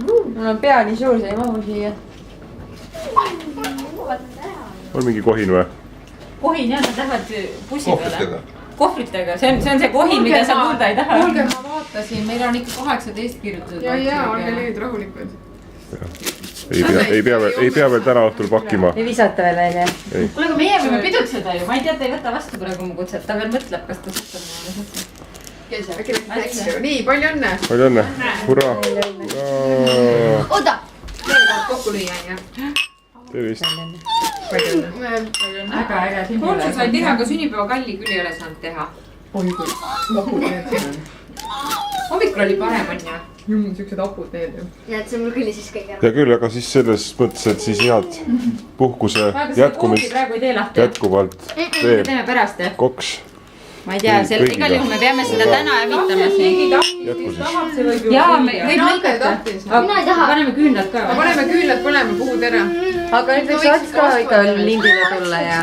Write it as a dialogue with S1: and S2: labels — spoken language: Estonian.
S1: mul on pea nii suur, see ei mahu siia.
S2: On mingi kohin või?
S1: Kohin jah, nad lähevad bussi peale. Kohvritega, see on see kohin, mida sa kuulda ei taha.
S3: Kuulge, ma vaatasin, meil on ikka 18 kirjutatud.
S4: Ja, olge nüüd rahulikud.
S2: Ei pea veel täna õhtul pakkima.
S1: Ei visata veel välja.
S2: Kuule,
S1: aga meie võime pidutseda ju. Ma ei tea, ta ei võta vastu praegu mu kutset. Ta veel mõtleb, kas ta suhtab.
S4: Nii, palju õnne.
S2: Palju õnne. Hurraa.
S4: Oda. Veel kord kokku lüüa, jah.
S2: Tervist.
S1: Väga äge.
S4: Koolsu sai teha, aga sünnipäeva kalli küll ei ole saanud teha.
S3: Oi kui apud need siin on.
S4: Hommikul oli parem, on ju.
S3: Siuksed apud need ju.
S5: Ja, et see mul küll siis kõik ära.
S2: Ja küll, aga siis selles mõttes, et siis head puhkuse jätkumist jätkuvalt veel.
S1: Teeme pärast, jah?
S2: Koks.
S1: Ma ei tea, igal juhul me peame seda täna hävitama siin.
S2: Jätku siis.
S1: Jaa, võib lõigata.
S5: Mina ei taha.
S1: Paneme küünlad ka.
S4: Paneme küünlad põlema, puhud ära.
S1: Aga nüüd võiks ots ka ikka lindile tulla ja...